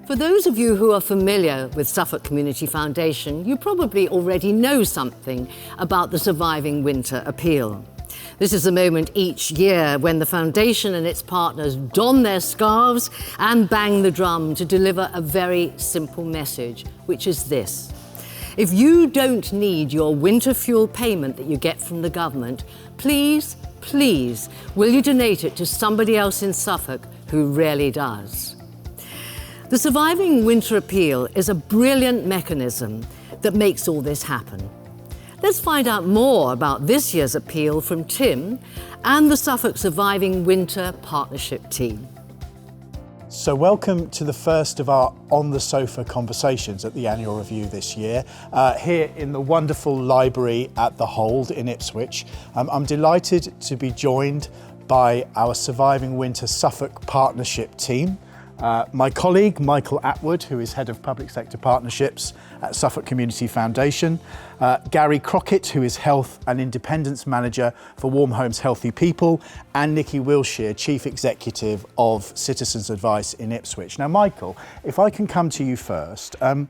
For those of you who are familiar with Suffolk Community Foundation, you probably already know something about the Surviving Winter Appeal. This is a moment each year when the Foundation and its partners don their scarves and bang the drum to deliver a very simple message, which is this. If you don't need your winter fuel payment that you get from the government, please, will you donate it to somebody else in Suffolk who really does? The Surviving Winter Appeal is a brilliant mechanism that makes all this happen. Let's find out more about this year's appeal from Tim and the Suffolk Surviving Winter Partnership team. So welcome to the first of our On the Sofa conversations at the annual review this year, here in the wonderful library at the Hold in Ipswich. I'm delighted to be joined by our Surviving Winter Suffolk Partnership team. My colleague, Michael Atwood, who is Head of Public Sector Partnerships at Suffolk Community Foundation, Gary Crockett, who is Health and Independence Manager for Warm Homes Healthy People, and Nikki Wilshire, Chief Executive of Citizens Advice in Ipswich. Now, Michael, if I can come to you first, can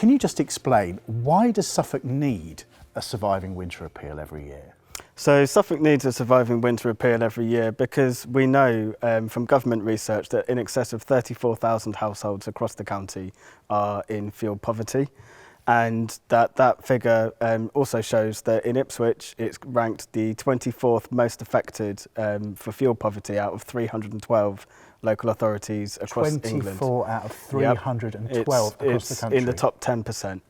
you just explain, why does Suffolk need a Surviving Winter Appeal every year? So Suffolk needs a Surviving Winter Appeal every year because we know from government research that in excess of 34,000 households across the county are in fuel poverty, and that figure also shows that in Ipswich it's ranked the 24th most affected for fuel poverty out of 312 local authorities across England. 24 out of 312 across the country. In the top 10%.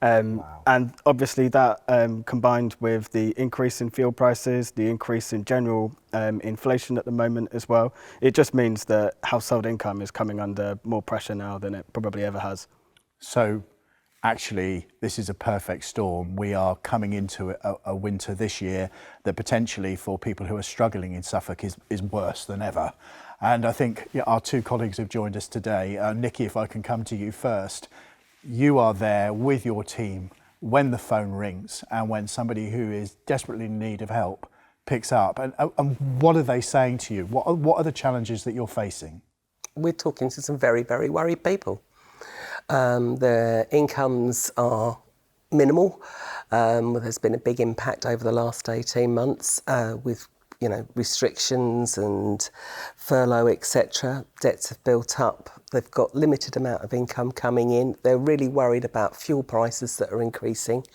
And obviously that combined with the increase in fuel prices, the increase in general inflation at the moment as well, it just means that household income is coming under more pressure now than it probably ever has. So actually this is a perfect storm. We are coming into a winter this year that potentially for people who are struggling in Suffolk is worse than ever. And I think our two colleagues have joined us today. Nikki, if I can come to you first. You are there with your team when the phone rings and when somebody who is desperately in need of help picks up. And what are they saying to you? What are the challenges that you're facing? We're talking to some very, very worried people. Their incomes are minimal. There's been a big impact over the last 18 months with restrictions and furlough, etc. Debts have built up. They've got limited amount of income coming in. They're really worried about fuel prices that are increasing.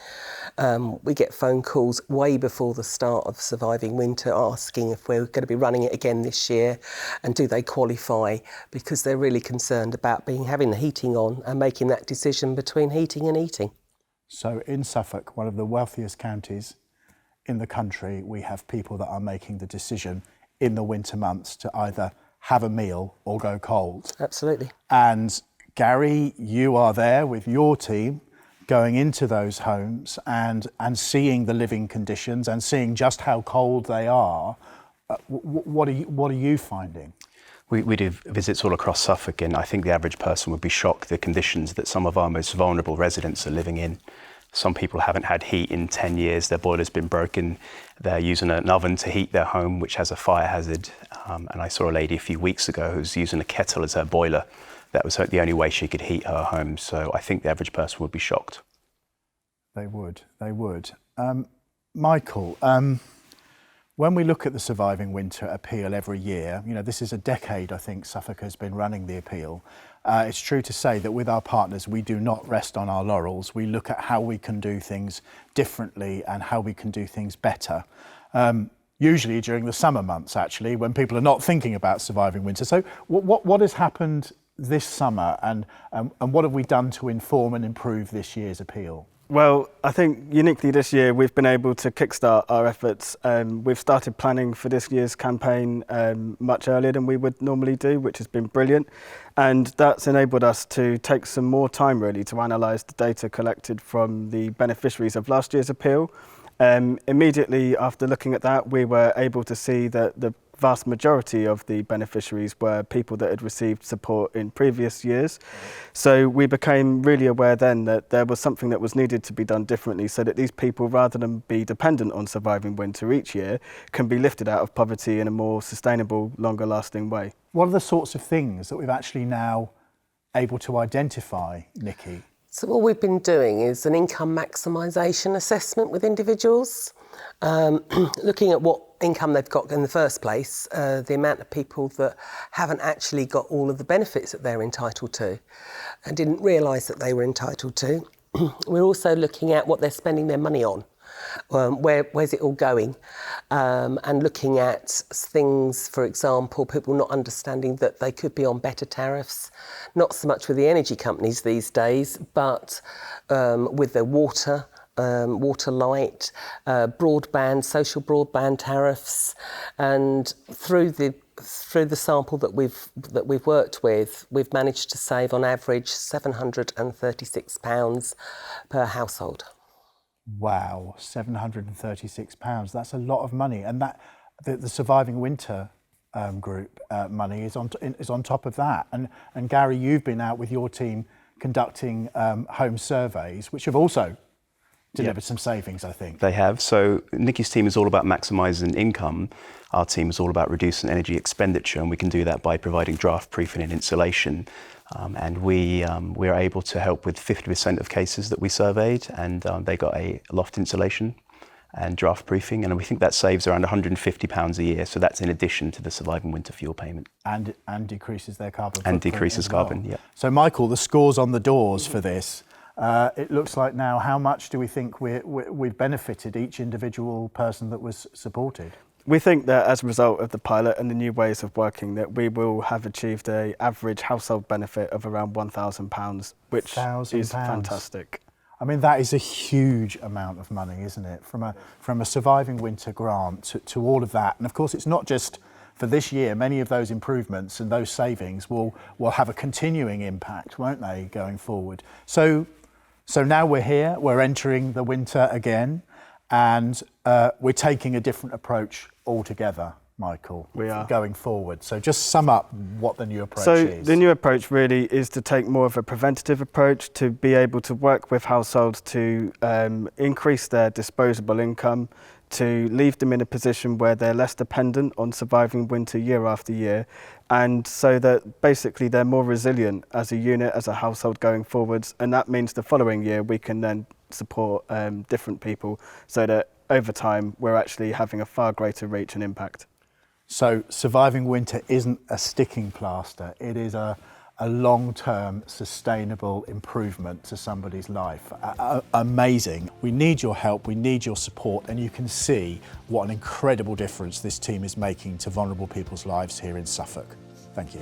We get phone calls way before the start of Surviving Winter asking if we're going to be running it again this year and do they qualify, because they're really concerned about having the heating on and making that decision between heating and eating. So in Suffolk, one of the wealthiest counties in the country, we have people that are making the decision in the winter months to either have a meal or go cold. Absolutely. And Gary, you are there with your team going into those homes and seeing the living conditions and seeing just how cold they are. What are you finding? We do visits all across Suffolk, and I think the average person would be shocked at the conditions that some of our most vulnerable residents are living in. Some people haven't had heat in 10 years, their boiler's been broken, they're using an oven to heat their home which has a fire hazard. And I saw a lady a few weeks ago who was using a kettle as her boiler. That was the only way she could heat her home. So I think the average person would be shocked. They would. Michael, when we look at the Surviving Winter Appeal every year, this is a decade I think Suffolk has been running the appeal. It's true to say that with our partners, we do not rest on our laurels. We look at how we can do things differently and how we can do things better. Usually during the summer months, actually, when people are not thinking about surviving winter. So what has happened this summer and what have we done to inform and improve this year's appeal? Well, I think uniquely this year we've been able to kickstart our efforts. We've started planning for this year's campaign much earlier than we would normally do, which has been brilliant. And that's enabled us to take some more time really to analyse the data collected from the beneficiaries of last year's appeal. Immediately after looking at that, we were able to see that the vast majority of the beneficiaries were people that had received support in previous years. So we became really aware then that there was something that was needed to be done differently so that these people, rather than be dependent on surviving winter each year, can be lifted out of poverty in a more sustainable, longer lasting way. What are the sorts of things that we've actually now able to identify, Nikki? So what we've been doing is an income maximisation assessment with individuals, looking at what income they've got in the first place, the amount of people that haven't actually got all of the benefits that they're entitled to and didn't realise that they were entitled to. We're also looking at what they're spending their money on. Where's it all going? And looking at things, for example, people not understanding that they could be on better tariffs, not so much with the energy companies these days, but with their water, water light, broadband, social broadband tariffs, and through the sample that we've worked with, we've managed to save on average £736 per household. Wow, £736. That's a lot of money, and that the Surviving Winter group money is on top of that. And Gary, you've been out with your team conducting home surveys, which have also delivered some savings, I think. They have. So Nikki's team is all about maximising income. Our team is all about reducing energy expenditure, and we can do that by providing draft proofing and insulation. And we are able to help with 50% of cases that we surveyed, and they got a loft insulation and draft proofing, and we think that saves around £150 a year. So that's in addition to the Surviving Winter fuel payment. And decreases their carbon And footprint decreases as well. carbon, yeah. So Michael, the score's on the doors for this. It looks like now, how much do we think we've benefited each individual person that was supported? We think that as a result of the pilot and the new ways of working, that we will have achieved an average household benefit of around £1,000, which is fantastic. I mean, that is a huge amount of money, isn't it? From a Surviving Winter grant to all of that. And of course, it's not just for this year. Many of those improvements and those savings will have a continuing impact, won't they, going forward? So now we're here, we're entering the winter again, and we're taking a different approach altogether, Michael. We are. Going forward. So just sum up what the new approach is. So the new approach really is to take more of a preventative approach, to be able to work with households to increase their disposable income, to leave them in a position where they're less dependent on surviving winter year after year, and so that basically they're more resilient as a unit, as a household going forwards. And that means the following year we can then support different people, so that over time we're actually having a far greater reach and impact. So Surviving Winter isn't a sticking plaster, it is a long-term sustainable improvement to somebody's life. Amazing. We need your help, we need your support, and you can see what an incredible difference this team is making to vulnerable people's lives here in Suffolk. Thank you.